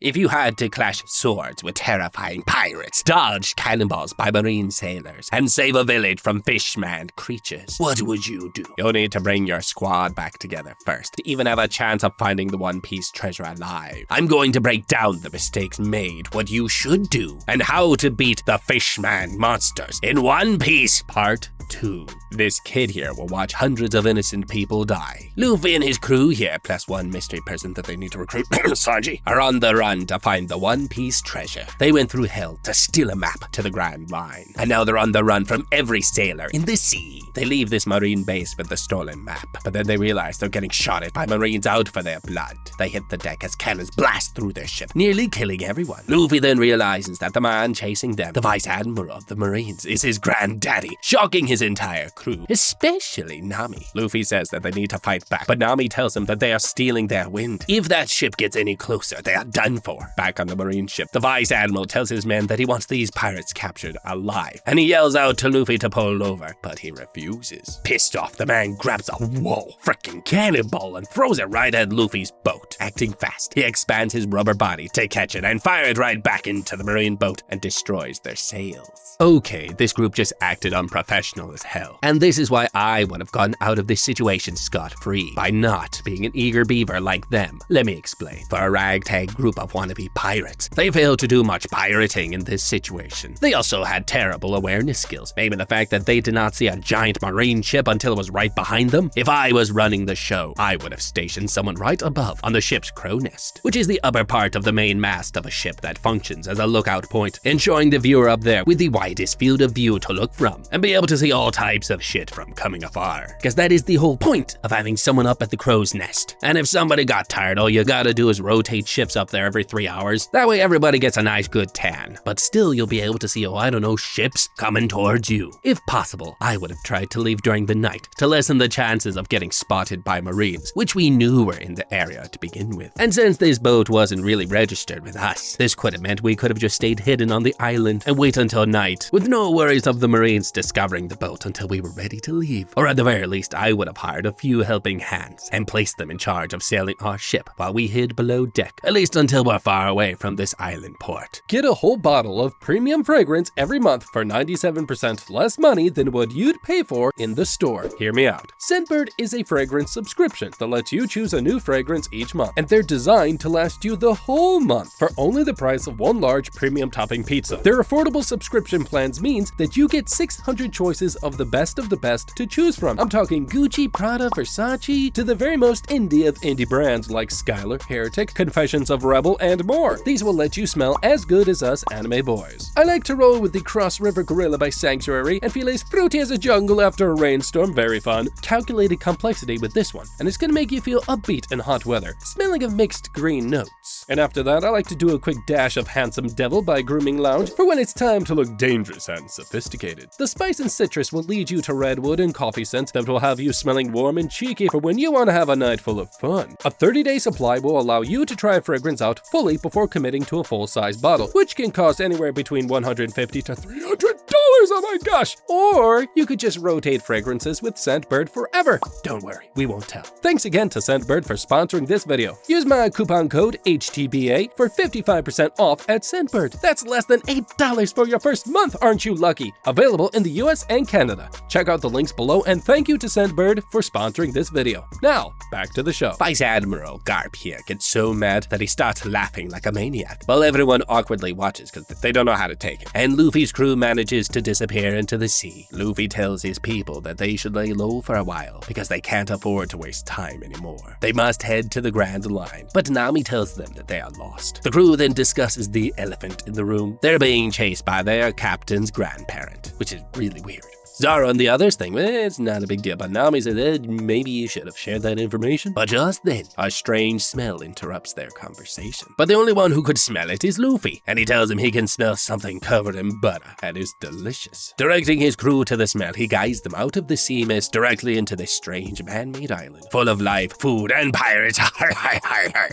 If you had to clash swords with terrifying pirates, dodge cannibals by marine sailors, and save a village from fishman creatures, what would you do? You'll need to bring your squad back together first to even have a chance of finding the One Piece treasure alive. I'm going to break down the mistakes made, what you should do, and how to beat the Fishman monsters in One Piece Part 2. This kid here will watch hundreds of innocent people die. Luffy and his crew here, plus one mystery person that they need to recruit, Sanji, are on the run to find the One Piece treasure. They went through hell to steal a map to the Grand Line, and now they're on the run from every sailor in the sea. They leave this marine base with the stolen map, but then they realize they're getting shot at by marines out for their blood. They hit the deck as cannons blast through their ship, nearly killing everyone. Luffy then realizes that the man chasing them, the Vice Admiral of the Marines, is his granddaddy, shocking his entire crew, especially Nami. Luffy says that they need to fight back, but Nami tells him that they are stealing their wind. If that ship gets any closer, they are done for. Back on the Marine ship, the Vice Admiral tells his men that he wants these pirates captured alive, and he yells out to Luffy to pull over, but he refuses. Pissed off, the man grabs a frickin' cannonball and throws it right at Luffy's boat. Acting fast, he expands his rubber body to catch it and fire it right back into the Marine boat and destroys their sails. Okay, this group just acted unprofessional as hell, and this is why I would have gotten out of this situation scot-free, by not being an eager beaver like them. Let me explain. For a ragtag group of wannabe pirates, they failed to do much pirating in this situation. They also had terrible awareness skills, maybe the fact that they did not see a giant marine ship until it was right behind them. If I was running the show, I would have stationed someone right above on the ship's crow nest, which is the upper part of the main mast of a ship that functions as a lookout point, ensuring the viewer up there with the widest field of view to look from and be able to see all types of shit from coming afar. Because that is the whole point of having someone up at the crow's nest. And if somebody got tired, all you gotta do is rotate ships up there every 3 hours. That way everybody gets a nice good tan. But still you'll be able to see, ships coming towards you. If possible, I would have tried to leave during the night to lessen the chances of getting spotted by Marines, which we knew were in the area to begin with. And since this boat wasn't really registered with us, this could have meant we could have just stayed hidden on the island and wait until night, with no worries of the Marines discovering the boat until we were ready to leave. Or at the very least, I would have hired a few helping hands and placed them in charge of sailing our ship while we hid below deck, at least until we're far away from this island port. Get a whole bottle of premium fragrance every month for 97% less money than what you'd pay for in the store. Hear me out. Scentbird is a fragrance subscription that lets you choose a new fragrance each month, and they're designed to last you the whole month for only the price of one large premium topping pizza. Their affordable subscription plans means that you get 600 choices of the best to choose from. I'm talking Gucci, Prada, Versace, to the very most indie of indie brands like Skylar, Heretic, Confessions of Rebel, and more. These will let you smell as good as us anime boys. I like to roll with the Cross River Gorilla by Sanctuary and feel as fruity as a jungle after a rainstorm. Very fun. Calculated complexity with this one, and it's gonna make you feel upbeat in hot weather, smelling of mixed green notes. And after that, I like to do a quick dash of Handsome Devil by Grooming Lounge for when it's time to look dangerous and sophisticated. The spice and citrus will lead you to redwood and coffee scents that will have you smelling warm and cheeky for when you want to have a night full of fun. A 30-day supply will allow you to try a fragrance out fully before committing to a full-size bottle, which can cost anywhere between $150 to $300. Oh my gosh! Or you could just rotate fragrances with Scentbird forever. Don't worry, we won't tell. Thanks again to Scentbird for sponsoring this video. Use my coupon code HTBA for 55% off at Scentbird. That's less than $8 for your first month, aren't you lucky? Available in the US and Canada. Check out the links below, and thank you to Scentbird for sponsoring this video. Now, back to the show. Vice Admiral Garp here gets so mad that he starts laughing like a maniac, while everyone awkwardly watches because they don't know how to take it. And Luffy's crew manages to disappear into the sea. Luffy tells his people that they should lay low for a while because they can't afford to waste time anymore. They must head to the Grand Line, but Nami tells them that they are lost. The crew then discusses the elephant in the room. They're being chased by their captain's grandparent, which is really weird. Zara and the others think, it's not a big deal, but Nami says, maybe you should have shared that information. But just then, a strange smell interrupts their conversation. But the only one who could smell it is Luffy, and he tells him he can smell something covered in butter, and is delicious. Directing his crew to the smell, he guides them out of the sea mist directly into this strange man-made island, full of life, food, and pirates.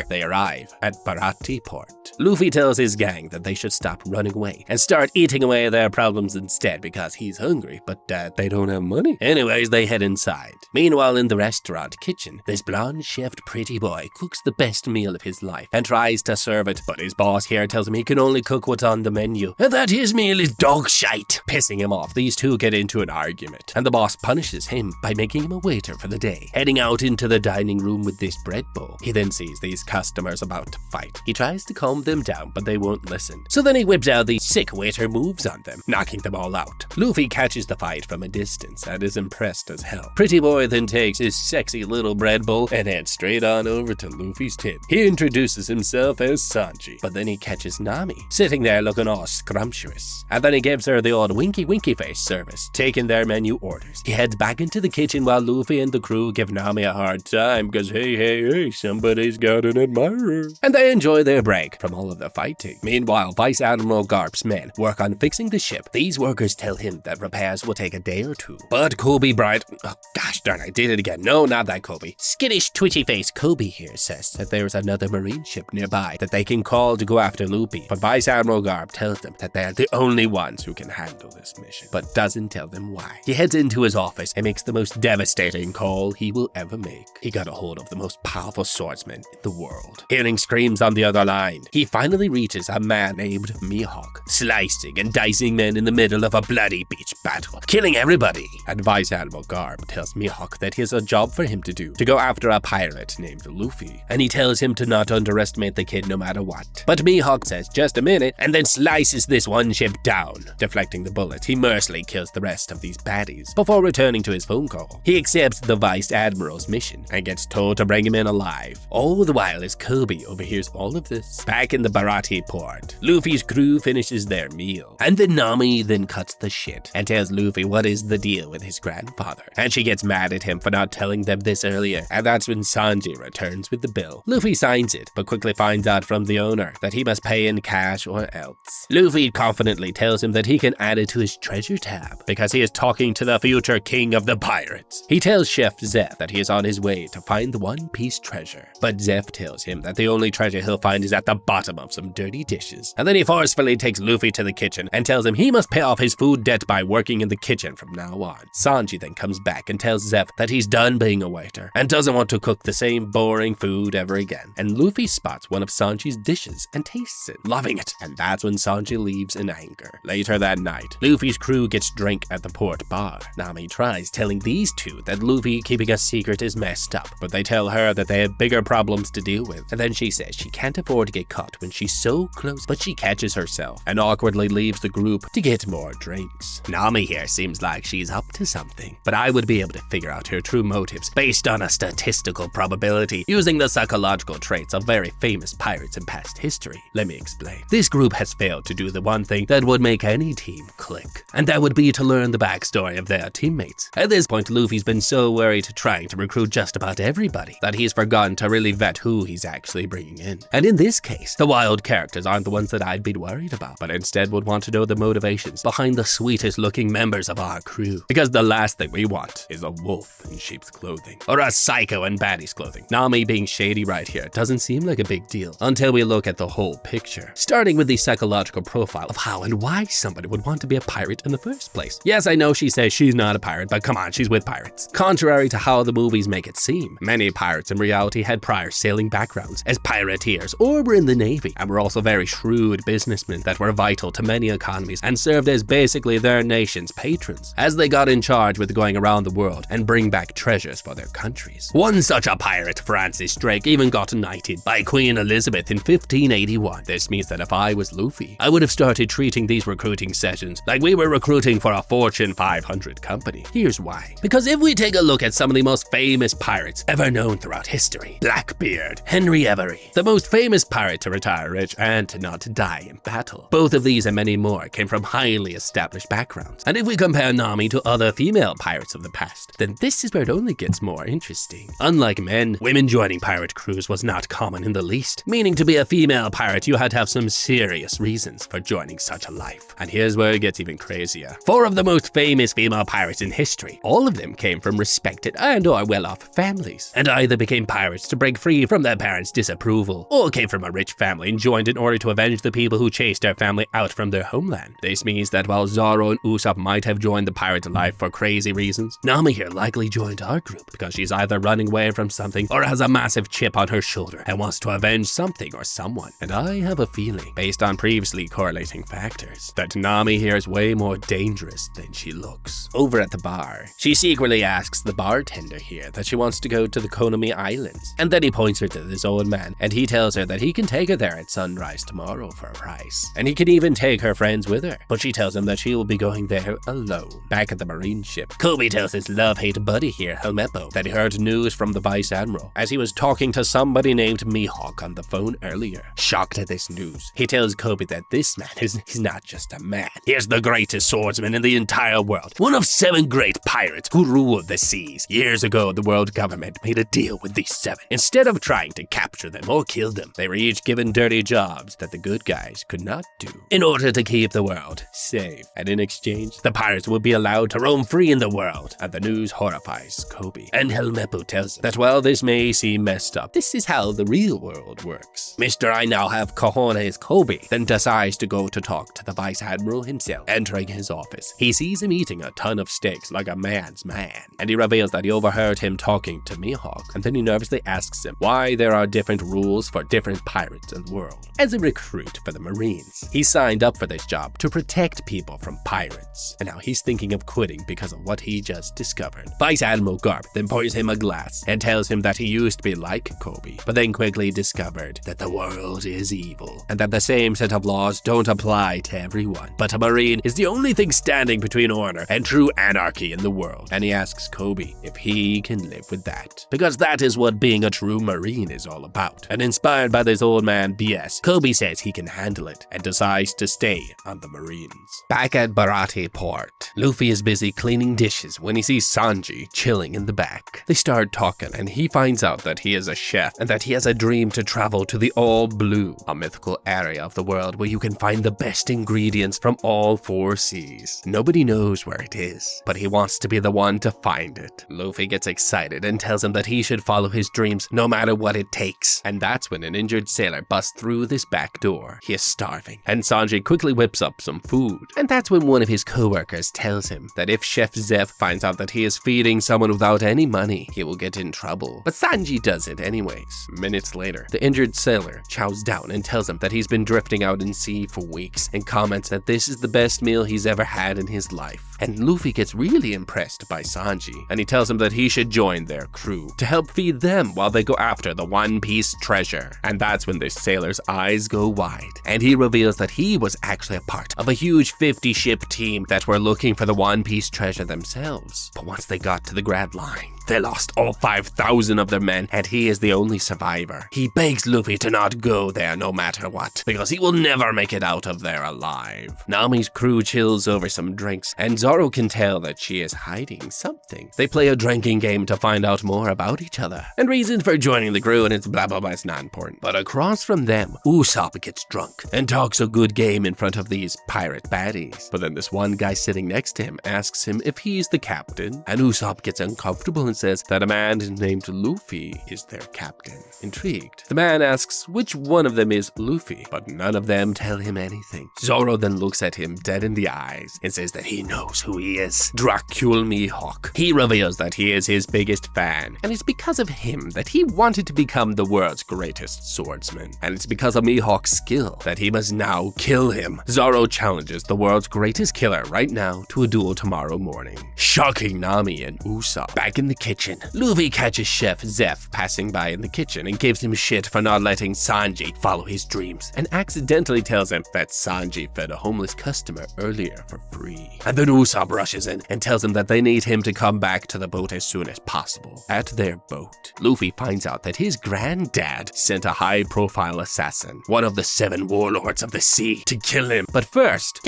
They arrive at Barati Port. Luffy tells his gang that they should stop running away and start eating away their problems instead because he's hungry, but they don't have money. Anyways, they head inside. Meanwhile, in the restaurant kitchen, this blonde-chefed pretty boy cooks the best meal of his life and tries to serve it, but his boss here tells him he can only cook what's on the menu and that his meal is dog shite. Pissing him off, these two get into an argument, and the boss punishes him by making him a waiter for the day. Heading out into the dining room with this bread bowl, he then sees these customers about to fight. He tries to calm them down, but they won't listen. So then he whips out these sick waiter moves on them, knocking them all out. Luffy catches the fight from a distance and is impressed as hell. Pretty boy then takes his sexy little bread bowl and heads straight on over to Luffy's tent. He introduces himself as Sanji, but then he catches Nami, sitting there looking all scrumptious. And then he gives her the old winky face service, taking their menu orders. He heads back into the kitchen while Luffy and the crew give Nami a hard time because hey, somebody's got an admirer. And they enjoy their break from all of the fighting. Meanwhile, Vice Admiral Garp's men work on fixing the ship. These workers tell him that repairs will take a day or two. But Kobe Bryant, oh gosh darn, I did it again. No, not that Kobe. Skittish, twitchy face Kobe here says that there's another marine ship nearby that they can call to go after Luffy. But Vice Admiral Garp tells them that they're the only ones who can handle this mission, but doesn't tell them why. He heads into his office and makes the most devastating call he will ever make. He got a hold of the most powerful swordsman in the world. Hearing screams on the other line, he finally reaches a man named Mihawk, slicing and dicing men in the middle of a bloody beach battle, killing everybody. And Vice Admiral Garp tells Mihawk that he has a job for him to do, to go after a pirate named Luffy. And he tells him to not underestimate the kid no matter what. But Mihawk says just a minute and then slices this one ship down. Deflecting the bullets, he mercilessly kills the rest of these baddies before returning to his phone call. He accepts the Vice Admiral's mission and gets told to bring him in alive. All the while as Kobe overhears all of this. Back in the Barati port, Luffy's crew finishes their meal, and then Nami then cuts the shit and tells Luffy what is the deal with his grandfather, and she gets mad at him for not telling them this earlier, and that's when Sanji returns with the bill. Luffy signs it, but quickly finds out from the owner that he must pay in cash or else. Luffy confidently tells him that he can add it to his treasure tab because he is talking to the future king of the pirates. He tells Chef Zeph that he is on his way to find the One Piece treasure, but Zeph tells him that the only treasure he'll find is at the bottom of some dirty dishes. And then he forcefully takes Luffy to the kitchen and tells him he must pay off his food debt by working in the kitchen from now on. Sanji then comes back and tells Zeph that he's done being a waiter and doesn't want to cook the same boring food ever again. And Luffy spots one of Sanji's dishes and tastes it, loving it. And that's when Sanji leaves in anger. Later that night, Luffy's crew gets drunk at the port bar. Nami tries telling these two that Luffy keeping a secret is messed up, but they tell her that they have bigger problems to deal with. And then she says she can't afford to get caught when she's so close, but she catches herself and awkwardly leaves the group to get more drinks. Nami here seems like she's up to something, but I would be able to figure out her true motives based on a statistical probability using the psychological traits of very famous pirates in past history. Let me explain. This group has failed to do the one thing that would make any team click, and that would be to learn the backstory of their teammates. At this point, Luffy's been so worried trying to recruit just about everybody that he's forgotten to really vet who he's actually bringing in. And in this case, the wild characters aren't the ones that I'd be worried about, but instead would want to know the motivations behind the sweetest looking members of our crew. Because the last thing we want is a wolf in sheep's clothing, or a psycho in baddie's clothing. Nami being shady right here doesn't seem like a big deal until we look at the whole picture, starting with the psychological profile of how and why somebody would want to be a pirate in the first place. Yes, I know she says she's not a pirate, but come on, she's with pirates. Contrary to how the movies make it seem, many pirates in reality had prior sailing backgrounds as pirateers or were in the Navy, and were also very shrewd businessmen that were vital to many economies and served as basically their nation's patrons, as they got in charge with going around the world and bring back treasures for their countries. One such a pirate, Francis Drake, even got knighted by Queen Elizabeth in 1581. This means that if I was Luffy, I would have started treating these recruiting sessions like we were recruiting for a Fortune 500 company. Here's why. Because if we take a look at some of the most famous pirates ever known throughout history, Blackbeard, Henry Every, the most famous pirate to retire rich and to not die in battle. Both of these and many more came from highly established backgrounds. And if we compare Nami to other female pirates of the past, then this is where it only gets more interesting. Unlike men, women joining pirate crews was not common in the least, meaning to be a female pirate you had to have some serious reasons for joining such a life. And here's where it gets even crazier. 4 of the most famous female pirates in history, all of them came from respected and or well-off families, and either became pirates to break free from their parents' disapproval, or came from a rich family family and joined in order to avenge the people who chased their family out from their homeland. This means that while Zoro and Usopp might have joined the pirate life for crazy reasons, Nami here likely joined our group because she's either running away from something or has a massive chip on her shoulder and wants to avenge something or someone. And I have a feeling, based on previously correlating factors, that Nami here is way more dangerous than she looks. Over at the bar, she secretly asks the bartender here that she wants to go to the Konami Islands, and then he points her to this old man, and he tells her that he can take her there at sunrise tomorrow for a price, and he can even take her friends with her, but she tells him that she will be going there alone. Back at the marine ship, Kobe tells his love-hate buddy here, Helmeppo, that he heard news from the Vice Admiral as he was talking to somebody named Mihawk on the phone earlier. Shocked at this news, he tells Kobe that this man he's not just a man. He is the greatest swordsman in the entire world, one of 7 great pirates who ruled the seas. Years ago, the world government made a deal with these 7. Instead of trying to capture them or kill them, they were each given dirty jobs that the good guys could not do in order to keep the world safe. And in exchange, the pirates would be allowed to roam free in the world. And the news horrifies Kobe. And Helmeppo tells him that while this may seem messed up, this is how the real world works. Mr. I now have cojones Kobe then decides to go to talk to the Vice Admiral himself. Entering his office, he sees him eating a ton of steaks like a man's man, and he reveals that he overheard him talking to Mihawk, and then he nervously asks him why there are different rules for different pirates in the world. As a recruit for the Marines, he signed up for this job to protect people from pirates, and now he's thinking of quitting because of what he just discovered. Vice Admiral Garp then pours him a glass and tells him that he used to be like Kobe, but then quickly discovered that the world is evil, and that the same set of laws don't apply to everyone. But a Marine is the only thing standing between honor and true anarchy in the world, and he asks Kobe if he can live with that, because that is what being a true Marine is all about. And inspired by this old man BS, Kobe says he can handle it and decides to stay on the Marines. Back at Barate Port, Luffy is busy cleaning dishes when he sees Sanji chilling in the back. They start talking and he finds out that he is a chef and that he has a dream to travel to the All Blue, a mythical area of the world where you can find the best ingredients from all 4 seas. Nobody knows where it is, but he wants to be the one to find it. Luffy gets excited and tells him that he should follow his dreams no matter what it takes. And that's when an injured sailor busts through this back door. He is starving, and Sanji quickly whips up some food. And that's when one of his co-workers tells him that if Chef Zeph finds out that he is feeding someone without any money, he will get in trouble. But Sanji does it anyways. Minutes later, the injured sailor chows down and tells him that he's been drifting out in sea for weeks, and comments that this is the best meal he's ever had in his life. And Luffy gets really impressed by Sanji, and he tells him that he should join their crew to help feed them while they go after the One Piece treasure. And that's when this sailor's eyes go wide, and he reveals that he was actually a part of a huge 50-ship team that were looking for the One Piece treasure themselves. But once they got to the Grand Line, they lost all 5,000 of their men, and he is the only survivor. He begs Luffy to not go there no matter what, because he will never make it out of there alive. Nami's crew chills over some drinks, and Zoro can tell that she is hiding something. They play a drinking game to find out more about each other, and reasons for joining the crew, and it's blah blah blah, it's not important. But across from them, Usopp gets drunk and talks a good game in front of these pirate baddies. But then this one guy sitting next to him asks him if he's the captain, and Usopp gets uncomfortable and says that a man named Luffy is their captain. Intrigued, the man asks which one of them is Luffy, but none of them tell him anything. Zoro then looks at him dead in the eyes and says that he knows who he is, Dracul Mihawk. He reveals that he is his biggest fan, and it's because of him that he wanted to become the world's greatest swordsman. And it's because of Mihawk's skill that he must now kill him. Zoro challenges the world's greatest killer right now to a duel tomorrow morning, shocking Nami and Usopp. Back in the kitchen, Luffy catches Chef Zeph passing by in the kitchen and gives him shit for not letting Sanji follow his dreams, and accidentally tells him that Sanji fed a homeless customer earlier for free. And then Usopp rushes in and tells him that they need him to come back to the boat as soon as possible. At their boat, Luffy finds out that his granddad sent a high-profile assassin, one of the 7 warlords of the sea, to kill him. But first,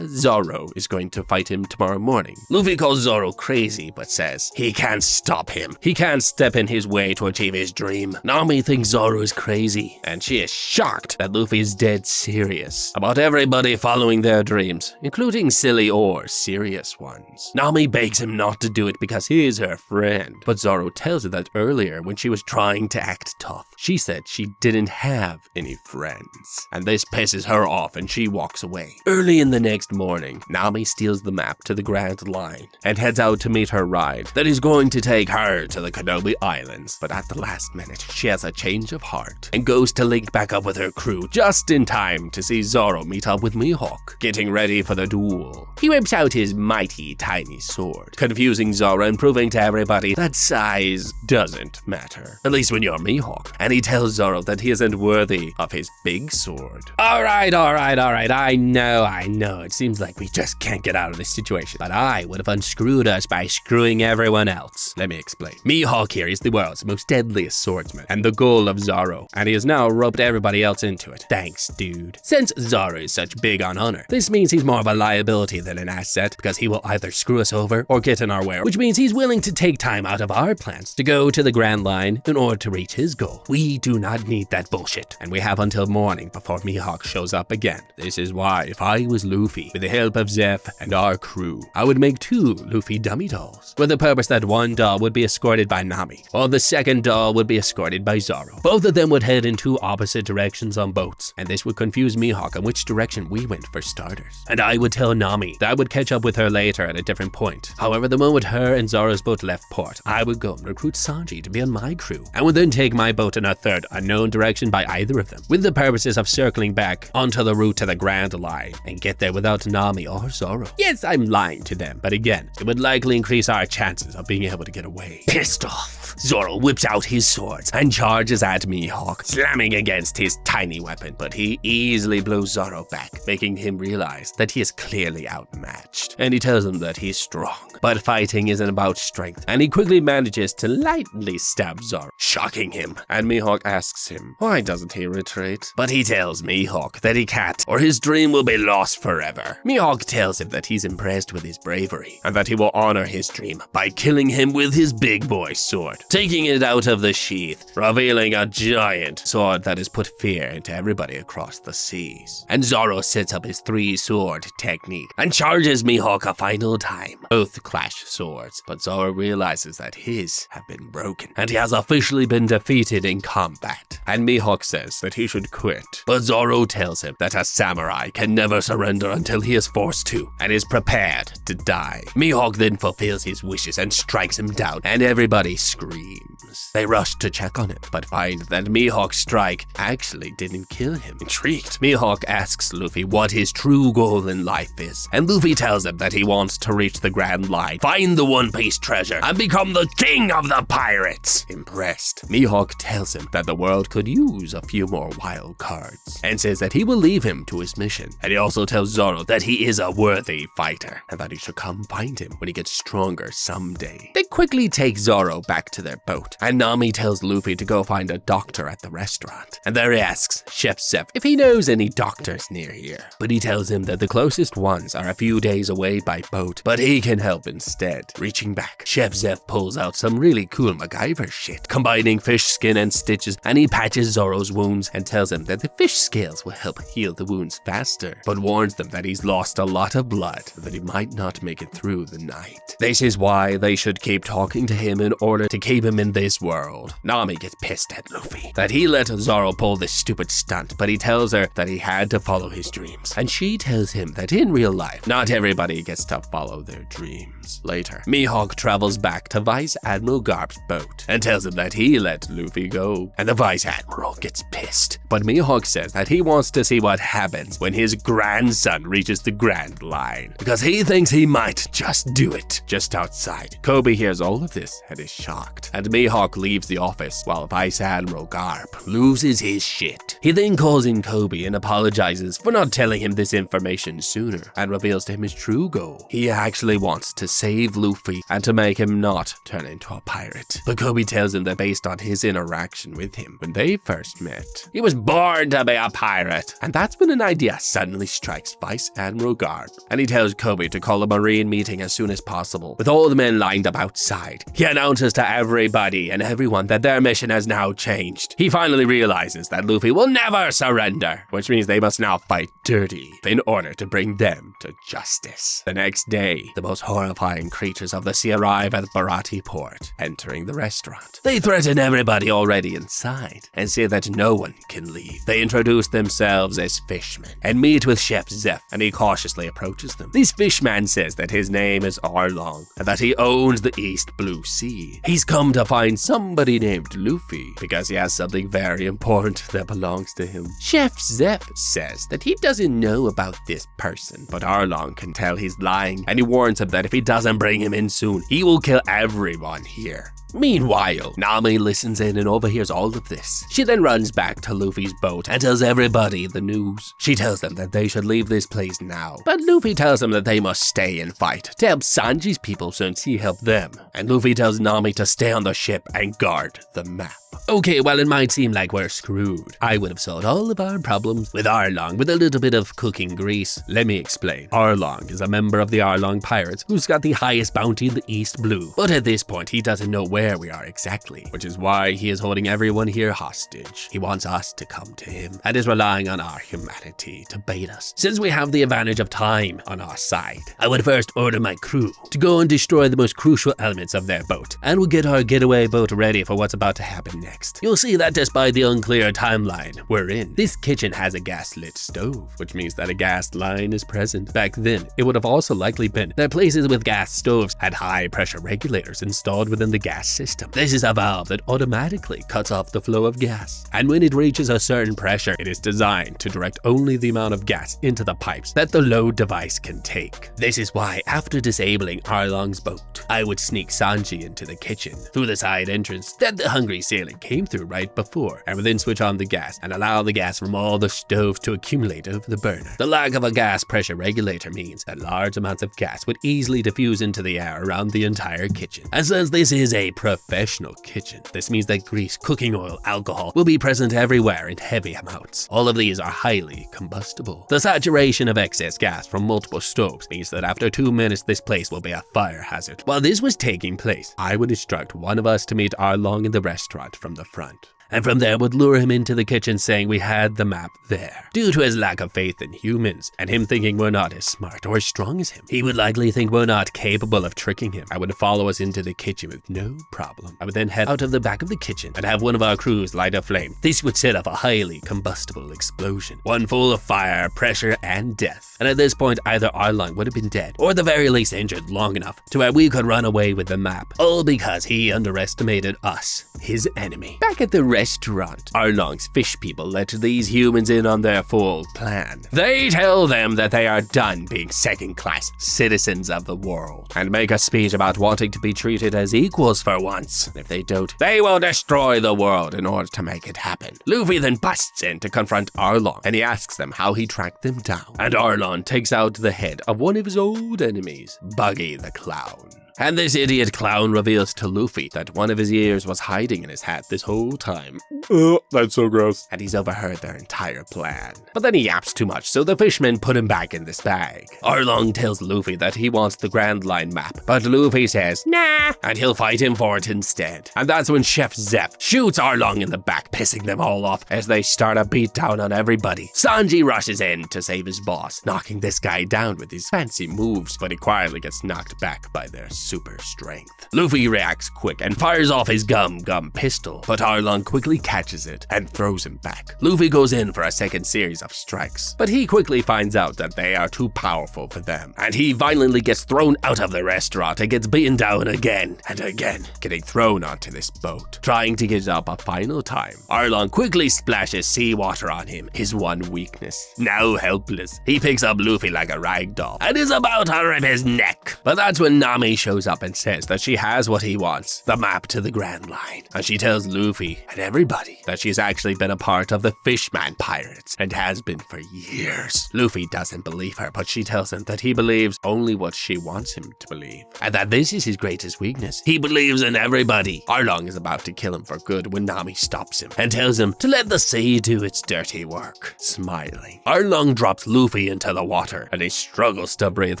Zoro is going to fight him tomorrow morning. Luffy calls Zoro crazy, but says he can't stop stop him. He can't step in his way to achieve his dream. Nami thinks Zoro is crazy, and she is shocked that Luffy is dead serious about everybody following their dreams, including silly or serious ones. Nami begs him not to do it because he is her friend, but Zoro tells her that earlier when she was trying to act tough, she said she didn't have any friends, and this pisses her off and she walks away. Early in the next morning, Nami steals the map to the Grand Line and heads out to meet her ride that is going to take her to the Kenobi Islands, but at the last minute, she has a change of heart and goes to link back up with her crew just in time to see Zoro meet up with Mihawk, getting ready for the duel. He whips out his mighty tiny sword, confusing Zoro and proving to everybody that size doesn't matter, at least when you're Mihawk, and he tells Zoro that he isn't worthy of his big sword. Alright, I know, it seems like we just can't get out of this situation, but I would have unscrewed us by screwing everyone else. Let me explain. Mihawk here is the world's most deadliest swordsman, and the goal of Zoro, and he has now roped everybody else into it. Thanks, dude. Since Zoro is such big on honor, this means he's more of a liability than an asset, because he will either screw us over or get in our way, which means he's willing to take time out of our plans to go to the Grand Line in order to reach his goal. We do not need that bullshit, and we have until morning before Mihawk shows up again. This is why, if I was Luffy, with the help of Zeph and our crew, I would make 2 Luffy dummy dolls, with the purpose that one doll would be escorted by Nami, while the second doll would be escorted by Zoro. Both of them would head in 2 opposite directions on boats, and this would confuse Mihawk on which direction we went for starters. And I would tell Nami that I would catch up with her later at a different point. However, the moment her and Zoro's boat left port, I would go and recruit Sanji to be on my crew, and would then take my boat in a third unknown direction by either of them, with the purposes of circling back onto the route to the Grand Line and get there without Nami or Zoro. Yes, I'm lying to them, but again, it would likely increase our chances of being able to get away. Pissed off, Zoro whips out his swords and charges at Mihawk, slamming against his tiny weapon, but he easily blows Zoro back, making him realize that he is clearly outmatched. And he tells him that he's strong, but fighting isn't about strength, and he quickly manages to lightly stab Zoro, shocking him. And Mihawk asks him, why doesn't he retreat? But he tells Mihawk that he can't, or his dream will be lost forever. Mihawk tells him that he's impressed with his bravery, and that he will honor his dream by killing him with his big boy sword, taking it out of the sheath, revealing a giant sword that has put fear into everybody across the seas. And Zoro sets up his 3-sword technique and charges Mihawk a final time. Both clash swords, but Zoro realizes that his have been broken, and he has officially been defeated in combat. And Mihawk says that he should quit, but Zoro tells him that a samurai can never surrender until he is forced to, and is prepared to die. Mihawk then fulfills his wishes and strikes him down, and everybody screams. They rush to check on him, but find that Mihawk's strike actually didn't kill him. Intrigued, Mihawk asks Luffy what his true goal in life is, and Luffy tells him that he wants to reach the Grand Line, find the One Piece treasure, and become the king of the pirates. Impressed, Mihawk tells him that the world could use a few more wild cards, and says that he will leave him to his mission. And he also tells Zoro that he is a worthy fighter, and that he should come find him when he gets stronger someday. They quickly take Zoro back to their boat, and Nami tells Luffy to go find a doctor at the restaurant, and there he asks Chef Zeph if he knows any doctors near here. But he tells him that the closest ones are a few days away by boat, but he can help instead. Reaching back, Chef Zeph pulls out some really cool MacGyver shit, combining fish skin and stitches, and he patches Zoro's wounds and tells him that the fish scales will help heal the wounds faster, but warns them that he's lost a lot of blood, that he might not make it through the night. This is why they should keep talking to him in order to keep him in this world. Nami gets pissed at Luffy that he let Zoro pull this stupid stunt, but he tells her that he had to follow his dreams, and she tells him that in real life, not everybody gets to follow their dreams. Later, Mihawk travels back to Vice Admiral Garp's boat and tells him that he let Luffy go, and the Vice Admiral gets pissed. But Mihawk says that he wants to see what happens when his grandson reaches the Grand Line, because he thinks he might just do it. Just outside, Kobe hears all of this and is shocked, and Mihawk leaves the office while Vice Admiral Garp loses his shit. He then calls in Kobe and apologizes for not telling him this information sooner, and reveals to him his true goal. He actually wants to save Luffy and to make him not turn into a pirate. But Kobe tells him that based on his interaction with him when they first met, he was born to be a pirate. And that's when an idea suddenly strikes Vice Admiral Garp, and he tells Kobe to call a marine meeting as soon as possible, with all the men lined up outside inside. He announces to everybody and everyone that their mission has now changed. He finally realizes that Luffy will never surrender, which means they must now fight dirty in order to bring them to justice. The next day, the most horrifying creatures of the sea arrive at Baratie Port, entering the restaurant. They threaten everybody already inside and say that no one can leave. They introduce themselves as fishmen and meet with Chef Zeph, and he cautiously approaches them. This fishman says that his name is Arlong and that he owns the East Blue Sea. He's come to find somebody named Luffy because he has something very important that belongs to him. Chef Zeph says that he doesn't know about this person, but Arlong can tell he's lying, and he warns him that if he doesn't bring him in soon, he will kill everyone here. Meanwhile, Nami listens in and overhears all of this. She then runs back to Luffy's boat and tells everybody the news. She tells them that they should leave this place now, but Luffy tells them that they must stay and fight to help Sanji's people since he helped them. And Luffy tells Nami to stay on the ship and guard the map. Okay, well, it might seem like we're screwed. I would have solved all of our problems with Arlong with a little bit of cooking grease. Let me explain. Arlong is a member of the Arlong Pirates who's got the highest bounty in the East Blue. But at this point, he doesn't know where we are exactly, which is why he is holding everyone here hostage. He wants us to come to him and is relying on our humanity to bait us. Since we have the advantage of time on our side, I would first order my crew to go and destroy the most crucial elements of their boat, and we'll get our getaway boat ready for what's about to happen next. You'll see that despite the unclear timeline we're in, this kitchen has a gas-lit stove, which means that a gas line is present. Back then, it would have also likely been that places with gas stoves had high-pressure regulators installed within the gas system. This is a valve that automatically cuts off the flow of gas, and when it reaches a certain pressure, it is designed to direct only the amount of gas into the pipes that the load device can take. This is why, after disabling Arlong's boat, I would sneak Sanji into the kitchen through the side entrance that the hungry sailor came through right before, and would then switch on the gas and allow the gas from all the stoves to accumulate over the burner. The lack of a gas pressure regulator means that large amounts of gas would easily diffuse into the air around the entire kitchen. And since this is a professional kitchen, this means that grease, cooking oil, alcohol will be present everywhere in heavy amounts. All of these are highly combustible. The saturation of excess gas from multiple stoves means that after 2 minutes this place will be a fire hazard. While this was taking place, I would instruct one of us to meet Arlong in the restaurant from the front, and from there would lure him into the kitchen saying we had the map there. Due to his lack of faith in humans, and him thinking we're not as smart or as strong as him, he would likely think we're not capable of tricking him. I would follow us into the kitchen with no problem. I would then head out of the back of the kitchen and have one of our crews light a flame. This would set off a highly combustible explosion, one full of fire, pressure, and death. And at this point, either Arlong would have been dead, or at the very least injured long enough to where we could run away with the map, all because he underestimated us, his enemy. Back at the restaurant, Arlong's fish people let these humans in on their full plan. They tell them that they are done being second-class citizens of the world, and make a speech about wanting to be treated as equals for once. If they don't, they will destroy the world in order to make it happen. Luffy then busts in to confront Arlong, and he asks them how he tracked them down. And Arlong takes out the head of one of his old enemies, Buggy the Clown. And this idiot clown reveals to Luffy that one of his ears was hiding in his hat this whole time. Oh, that's so gross. And he's overheard their entire plan. But then he yaps too much, so the fishmen put him back in this bag. Arlong tells Luffy that he wants the Grand Line map, but Luffy says, nah, and he'll fight him for it instead. And that's when Chef Zeph shoots Arlong in the back, pissing them all off as they start a beatdown on everybody. Sanji rushes in to save his boss, knocking this guy down with his fancy moves, but he quietly gets knocked back by their super strength. Luffy reacts quick and fires off his gum pistol, but Arlong quickly catches it and throws him back. Luffy goes in for a second series of strikes, but he quickly finds out that they are too powerful for them, and he violently gets thrown out of the restaurant and gets beaten down again and again, getting thrown onto this boat. Trying to get up a final time, Arlong quickly splashes seawater on him, his one weakness. Now helpless, he picks up Luffy like a rag doll and is about to rip his neck. But that's when Nami shows up and says that she has what he wants, the map to the Grand Line. And she tells Luffy and everybody that she's actually been a part of the FISHMAN pirates and has been for years. Luffy doesn't believe her, but she tells him that he believes only what she wants him to believe, and that this is his greatest weakness. He believes in everybody. Arlong is about to kill him for good when Nami stops him and tells him to let the sea do its dirty work. Smiling, Arlong drops Luffy into the water, and he struggles to breathe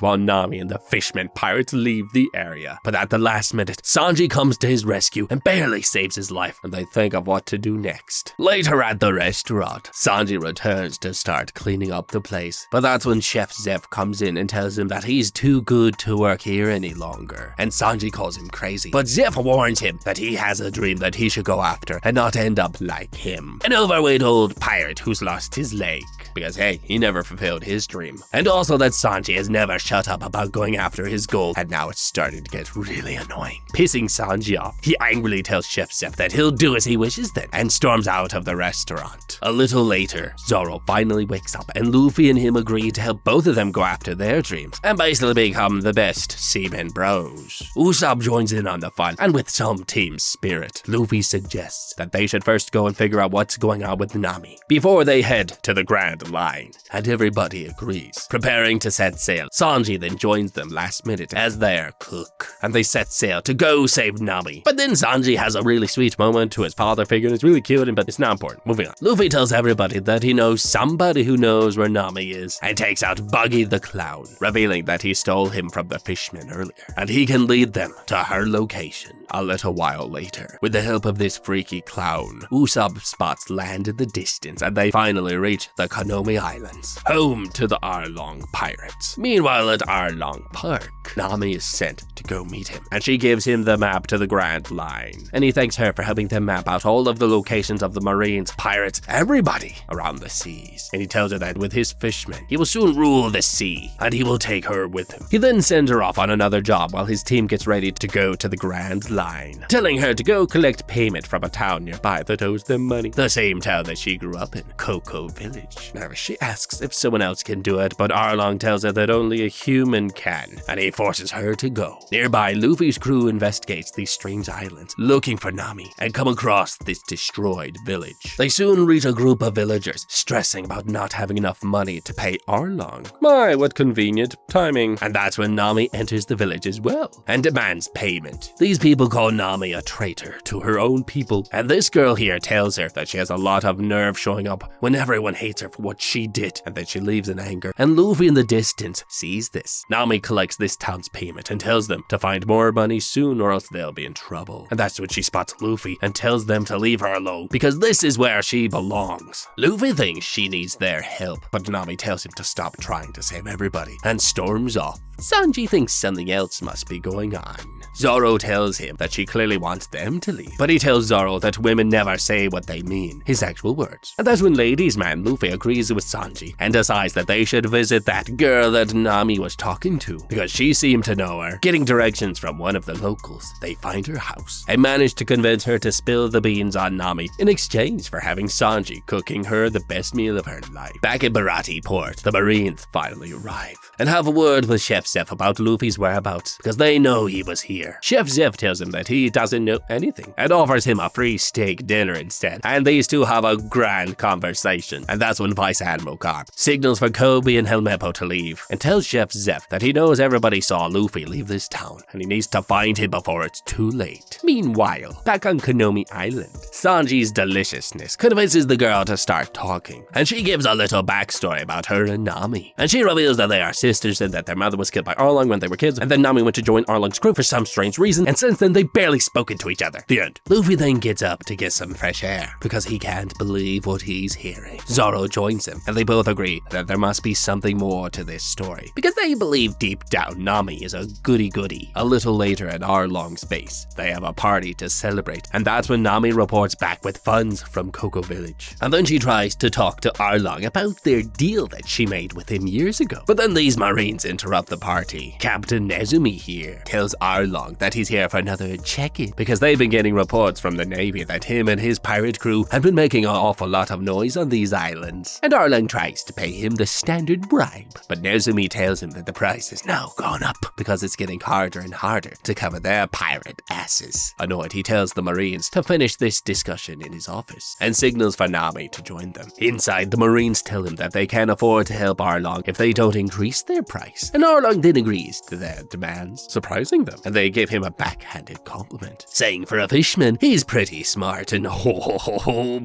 while Nami and the FISHMAN pirates leave the area. area. But at the last minute, Sanji comes to his rescue and barely saves his life, and they think of what to do next. Later at the restaurant, Sanji returns to start cleaning up the place. But that's when Chef Zeff comes in and tells him that he's too good to work here any longer. And Sanji calls him crazy. But Zeff warns him that he has a dream that he should go after and not end up like him. An overweight old pirate who's lost his leg. Because hey, he never fulfilled his dream. And also that Sanji has never shut up about going after his goal, and now it's starting to get really annoying. Pissing Sanji off, he angrily tells Chef Zeff that he'll do as he wishes then, and storms out of the restaurant. A little later, Zoro finally wakes up, and Luffy and him agree to help both of them go after their dreams, and basically become the best seamen bros. Usopp joins in on the fun, and with some team spirit, Luffy suggests that they should first go and figure out what's going on with Nami, before they head to the Grand Line, and everybody agrees. Preparing to set sail, Sanji then joins them last minute as their cook, and they set sail to go save Nami. But then Sanji has a really sweet moment to his father figure, and it's really cute, but it's not important. Moving on. Luffy tells everybody that he knows somebody who knows where Nami is, and takes out Buggy the Clown, revealing that he stole him from the Fishman earlier, and he can lead them to her location. A little while later, with the help of this freaky clown, Usopp spots land in the distance, and they finally reach the Konomi Islands, home to the Arlong pirates. Meanwhile, at Arlong Park, Nami is sent to go meet him, and she gives him the map to the Grand Line, and he thanks her for helping them map out all of the locations of the Marines, pirates, everybody around the seas. And he tells her that with his fishmen, he will soon rule the sea, and he will take her with him. He then sends her off on another job while his team gets ready to go to the Grand Line, telling her to go collect payment from a town nearby that owes them money, the same town that she grew up in, Cocoa Village. Now she asks if someone else can do it, but Arlong tells her that only a human can, and he forces her to go. Nearby, Luffy's crew investigates these strange islands, looking for Nami, and come across this destroyed village. They soon reach a group of villagers, stressing about not having enough money to pay Arlong. My, what convenient timing. And that's when Nami enters the village as well, and demands payment. These people call Nami a traitor to her own people, and this girl here tells her that she has a lot of nerve showing up when everyone hates her for what she did, and that she leaves in anger. And Luffy in the distance sees this. Nami collects this town's payment and tells them to find more money soon or else they'll be in trouble. And that's when she spots Luffy and tells them to leave her alone because this is where she belongs. Luffy thinks she needs their help, but Nami tells him to stop trying to save everybody and storms off. Sanji thinks something else must be going on. Zoro tells him that she clearly wants them to leave, but he tells Zoro that women never say what they mean, his actual words. And that's when ladies man Luffy agrees with Sanji and decides that they should visit that girl that Nami was talking to, because she seemed to know her. Getting directions from one of the locals, they find her house and manage to convince her to spill the beans on Nami in exchange for having Sanji cooking her the best meal of her life. Back at Barati Port, the Marines finally arrive and have a word with Chef Zeff about Luffy's whereabouts, because they know he was here. Chef Zeff tells him that he doesn't know anything and offers him a free steak dinner instead, and these two have a grand conversation. And that's when Vice Admiral Garp signals for Kobe and Helmeppo to leave and tells Chef Zeff that he knows everybody saw Luffy leave this town and he needs to find him before it's too late. Meanwhile, back on Konomi Island, Sanji's deliciousness convinces the girl to start talking, and she gives a little backstory about her and Nami, and she reveals that they are sisters and that their mother was killed by Arlong when they were kids, and then Nami went to join Arlong's crew for some strange reason, and since then they've barely spoken to each other. The end. Luffy then gets up to get some fresh air because he can't believe what he's hearing. Zoro joins him, and they both agree that there must be something more to this story because they believe deep down Nami is a goody-goody. A little later at Arlong's base, they have a party to celebrate, and that's when Nami reports back with funds from Cocoa Village. And then she tries to talk to Arlong about their deal that she made with him years ago. But then these Marines interrupt the party. Captain Nezumi here tells Arlong that he's here for another check-in because they've been getting reports from the Navy that him and his pirate crew have been making an awful lot of noise on these islands. And Arlong tries to pay him the standard bribe, but Nezumi tells him that the price has now gone up because it's getting harder and harder to cover their pirate asses. Annoyed, he tells the Marines to finish this discussion in his office and signals for Nami to join them. Inside, the Marines tell him that they can't afford to help Arlong if they don't increase their price, and Arlong then agrees to their demands, surprising them, and they give him a backhanded compliment, saying for a fishman, he's pretty smart and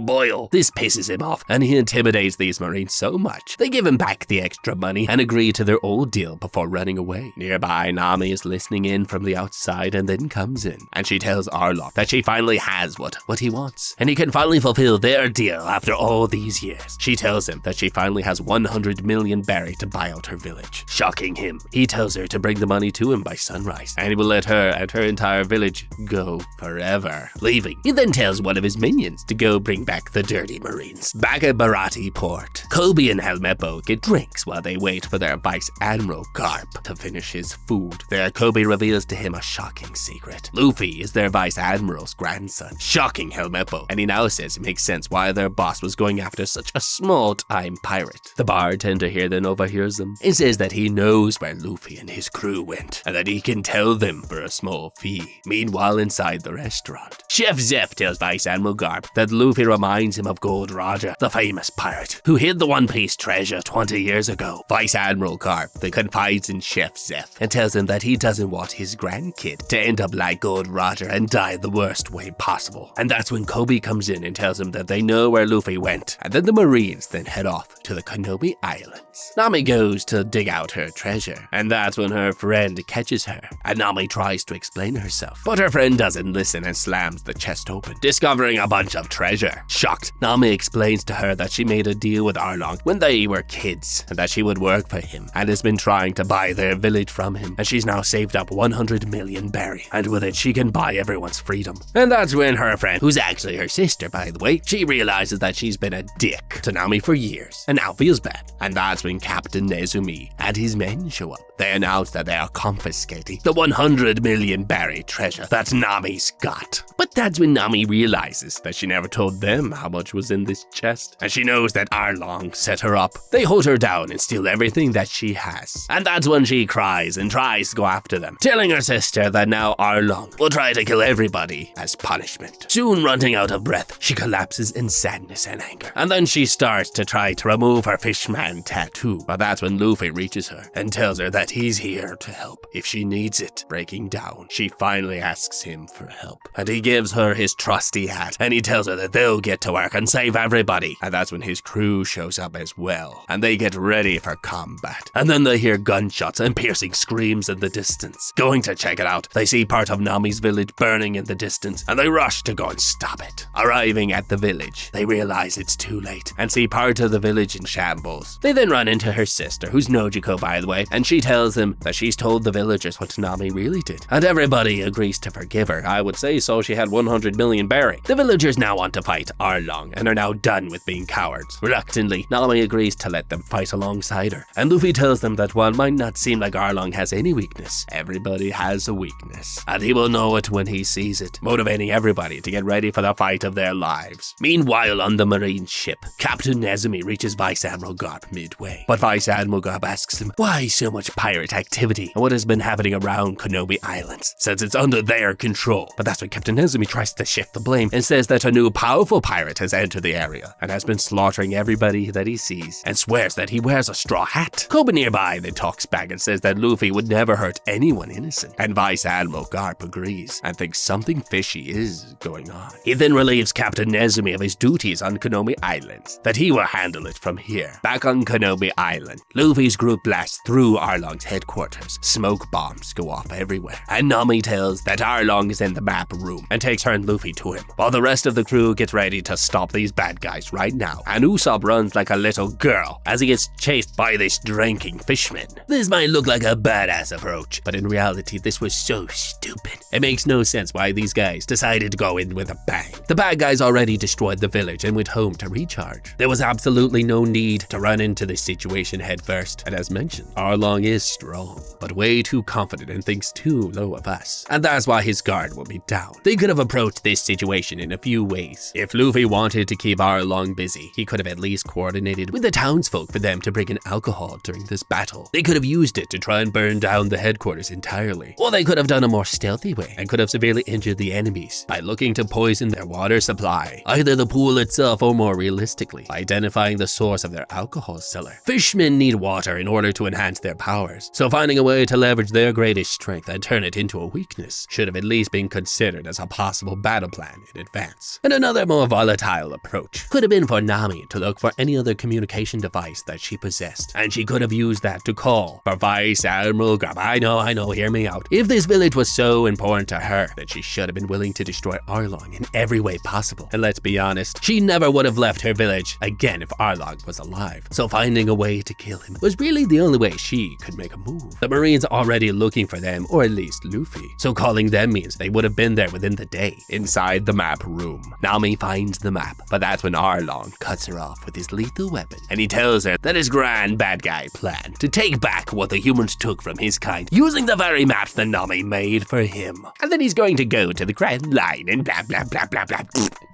boil. This pisses him off, and he intimidates these Marines so much. They give him back the extra money and agree to their old deal before running away. Nearby, Nami is listening in from the outside and then comes in, and she tells Arlong that she finally has what he wants, and he can finally fulfill their deal after all these years. She tells him that she finally has 100 million berry to buy out her village. Shocking him, he tells her to bring the money to him by sunrise, and he will let her and her entire village go forever. Leaving, he then tells one of his minions to go bring back the dirty Marines. Back at Bharati Port, Kobe and Helmeppo get drinks while they wait for their Vice Admiral Garp to finish his food. There, Kobe reveals to him a shocking secret. Luffy is their Vice Admiral's grandson, shocking Helmeppo, and he now says it makes sense why their boss was going after such a small-time pirate. The bartender here then overhears them and says that he knows where Luffy and his crew went, and that he can tell them for a small fee. Meanwhile, inside the restaurant, Chef Zeph tells Vice Admiral Garp that Luffy reminds him of Gold Roger, the famous pirate who hid the One Piece treasure 20 years ago. Vice Admiral Garp then confides in Chef Zeph and tells him that he doesn't want his grandkid to end up like Gold Roger and die the worst way possible. And that's when Kobe comes in and tells him that they know where Luffy went, and then the Marines then head off to the Kanomi Islands. Nami goes to dig out her treasure, and that's when her friend catches her, and Nami tries to explain herself, but her friend doesn't listen and slams the chest open, discovering a bunch of treasure. Shocked, Nami explains to her that she made a deal with Arlong when they were kids, and that she would work for him, and has been trying to buy their village from him, and she's now saved up 100 million berry, and with it she can buy everyone's freedom. And that's when her friend, who's actually her sister by the way, she realizes that she's been a dick to Nami for years, and now feels bad. And that's when Captain Nezumi and his men show up. They announce that they are confiscating the 100 million berry treasure that Nami's got. But that's when Nami realizes that she never told them how much was in this chest, and she knows that Arlong set her up. They hold her down and steal everything that she has. And that's when she cries and tries to go after them, telling her sister that now Arlong will try to kill everybody as punishment. Soon running out of breath, she collapses in sadness and anger. And then she starts to try to remove her FISHMAN tattoo. But that's when Luffy reaches her and tells her that he's here to help if she needs it. Breaking down, she finally asks him for help, and he gives her his trusty hat, and he tells her that they'll get to work and save everybody. And that's when his crew shows up as well, and they get ready for combat. And then they hear gunshots and piercing screams in the distance. Going to check it out, they see part of Nami's village burning in the distance, and they rush to go and stop it. Arriving at the village, they realize it's too late and see part of the village in shambles. They then run into her sister, who's Nojiko by the way, and she tells them that she's told the villagers what Nami really did, and everybody agrees to forgive her. I would say so, she had 100 million berry. The villagers now want to fight Arlong and are now done with being cowards. Reluctantly, Nami agrees to let them fight alongside her, and Luffy tells them that while it might not seem like Arlong has any weakness, everybody has a weakness, and he will know it when he sees it, motivating everybody to get ready for the fight of their lives. Meanwhile, on the Marine ship, Captain Nezumi reaches Vice Admiral Garp midway, but Vice Admiral Garp asks him why so much pirate activity and what has been happening around Kanomi Islands, since it's under their control. But that's when Captain Nezumi tries to shift the blame and says that a new powerful pirate has entered the area and has been slaughtering everybody that he sees, and swears that he wears a straw hat. Kobe nearby then talks back and says that Luffy would never hurt anyone innocent, and Vice Admiral Garp agrees and thinks something fishy is going on. He then relieves Captain Nezumi of his duties on Kanomi Islands, that he will handle it from here. Back on Kanomi Island, Luffy's group blasts through Arlong's headquarters. Smoke bombs go off everywhere, and Nami tells that Arlong is in the map room and takes her and Luffy to him, while the rest of the crew gets ready to stop these bad guys right now. And Usopp runs like a little girl as he gets chased by this drinking fishman. This might look like a badass approach, but in reality this was so stupid. It makes no sense why these guys decided to go in with a bang. The bad guys already destroyed the village and went home to recharge. There was absolutely no need to run into this situation head first, and as mentioned, Arlong is strong, but way too confident and thinks too low of us, and that's why his guard will be down. They could have approached this situation in a few ways. If Luffy wanted to keep Arlong busy, he could have at least coordinated with the townsfolk for them to bring in alcohol during this battle. They could have used it to try and burn down the headquarters entirely, or they could have done a more stealthy way and could have severely injured the enemies by looking to poison their water supply, either the pool itself or more realistically, by identifying the source of their alcohol cellar. Fishmen need water in order to enhance their power, powers. So finding a way to leverage their greatest strength and turn it into a weakness should have at least been considered as a possible battle plan in advance. And another more volatile approach could have been for Nami to look for any other communication device that she possessed, and she could have used that to call for Vice Admiral Garp. I know, hear me out. If this village was so important to her, that she should have been willing to destroy Arlong in every way possible. And let's be honest, she never would have left her village again if Arlong was alive. So finding a way to kill him was really the only way she could make a move. The Marines are already looking for them, or at least Luffy. So calling them means they would have been there within the day. Inside the map room, Nami finds the map, but that's when Arlong cuts her off with his lethal weapon, and he tells her that his grand bad guy plan to take back what the humans took from his kind using the very maps that Nami made for him. And then he's going to go to the Grand Line and blah blah blah blah blah.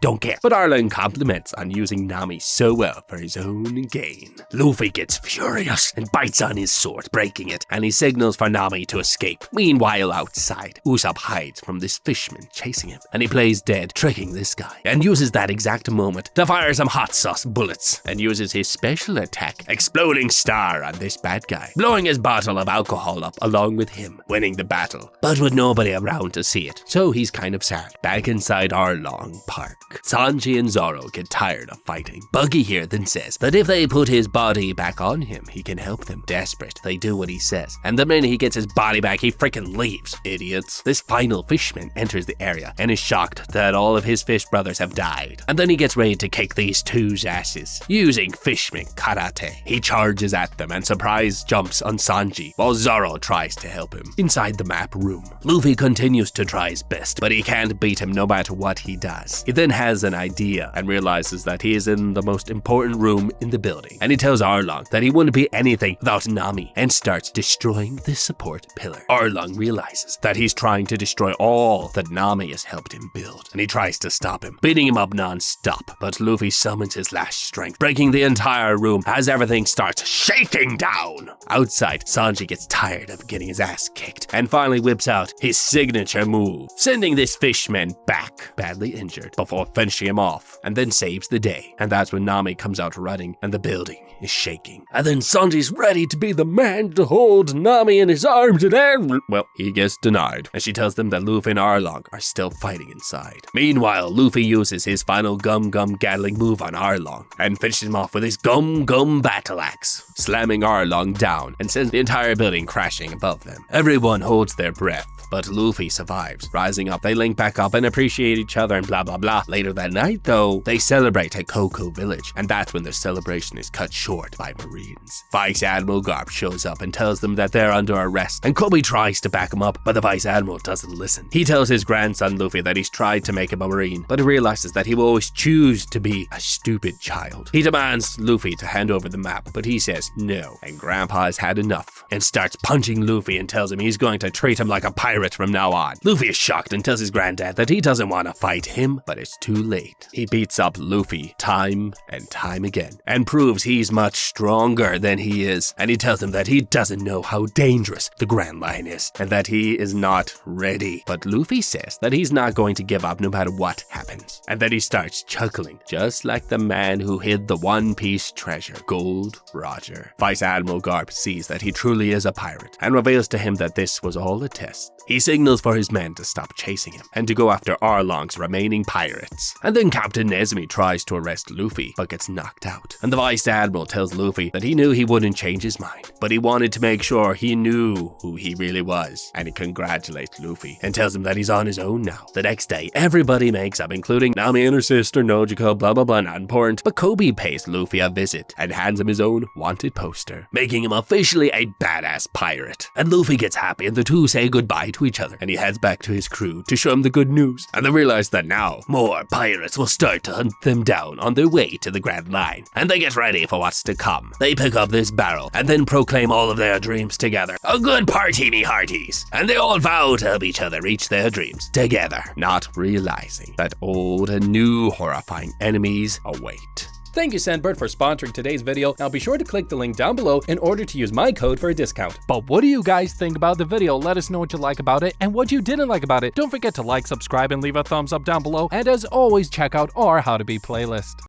Don't care. But Arlong compliments on using Nami so well for his own gain. Luffy gets furious and bites on his sword, breaking it, and he signals for Nami to escape. Meanwhile, outside, Usopp hides from this fishman chasing him, and he plays dead, tricking this guy, and uses that exact moment to fire some hot sauce bullets, and uses his special attack, Exploding Star, on this bad guy, blowing his bottle of alcohol up along with him, winning the battle, but with nobody around to see it, so he's kind of sad. Back inside Arlong Park, Sanji and Zoro get tired of fighting. Buggy here then says that if they put his body back on him, he can help them. Desperate, they do what he says, and the minute he gets his body back, he freaking leaves. Idiots. This final fishman enters the area and is shocked that all of his fish brothers have died, and then he gets ready to kick these two's asses. Using fishman karate, he charges at them and surprise jumps on Sanji, while Zoro tries to help him. Inside the map room, Luffy continues to try his best, but he can't beat him no matter what he does. He then has an idea and realizes that he is in the most important room in the building, and he tells Arlong that he wouldn't be anything without Nami and starts destroying the support pillar. Arlong realizes that he's trying to destroy all that Nami has helped him build, and he tries to stop him, beating him up non-stop, but Luffy summons his last strength, breaking the entire room as everything starts shaking down. Outside, Sanji gets tired of getting his ass kicked and finally whips out his signature move, sending this fishman back, badly injured, before finishing him off, and then saves the day. And that's when Nami comes out running and the building is shaking. And then Sanji's ready to be the man to hold Nami in his arms, and then, well, he gets denied, and she tells them that Luffy and Arlong are still fighting inside. Meanwhile, Luffy uses his final Gum Gum Gatling move on Arlong and finishes him off with his Gum Gum Battle Axe, slamming Arlong down and sends the entire building crashing above them. Everyone holds their breath, but Luffy survives. Rising up, they link back up and appreciate each other and blah blah blah. Later that night, though, they celebrate at Cocoa Village, and that's when their celebration is cut short by Marines. Vice Admiral Garp shows up and tells them that they're under arrest, and Kobe tries to back him up, but the Vice Admiral doesn't listen. He tells his grandson Luffy that he's tried to make him a Marine, but he realizes that he will always choose to be a stupid child. He demands Luffy to hand over the map, but he says no, and Grandpa has had enough and starts punching Luffy and tells him he's going to treat him like a pirate from now on. Luffy is shocked and tells his granddad that he doesn't want to fight him, but it's too late. He beats up Luffy time and time again and proves he's much stronger than he is, and he tells him that he doesn't know how dangerous the Grand Line is and that he is not ready. But Luffy says that he's not going to give up no matter what happens, and then he starts chuckling, just like the man who hid the One Piece treasure, Gold Roger. Vice Admiral Garp sees that he truly is a pirate and reveals to him that this was all a test. He signals for his men to stop chasing him and to go after Arlong's remaining pirates. And then Captain Nesmi tries to arrest Luffy, but gets knocked out. And the Vice Admiral tells Luffy that he knew he wouldn't change his mind, but he wanted to make sure he knew who he really was. And he congratulates Luffy and tells him that he's on his own now. The next day, everybody makes up, including Nami and her sister, Nojiko, blah blah blah, not important. But Kobe pays Luffy a visit and hands him his own wanted poster, making him officially a badass pirate. And Luffy gets happy and the two say goodbye to each other, and he heads back to his crew to show him the good news, and they realize that now more pirates will start to hunt them down on their way to the Grand Line, and they get ready for what's to come. They pick up this barrel and then proclaim all of their dreams together. A good party, me hearties! And they all vow to help each other reach their dreams together, not realizing that old and new horrifying enemies await. Thank you, Sandbird, for sponsoring today's video. Now be sure to click the link down below in order to use my code for a discount. But what do you guys think about the video? Let us know what you like about it and what you didn't like about it. Don't forget to like, subscribe, and leave a thumbs up down below. And as always, check out our How to Be playlist.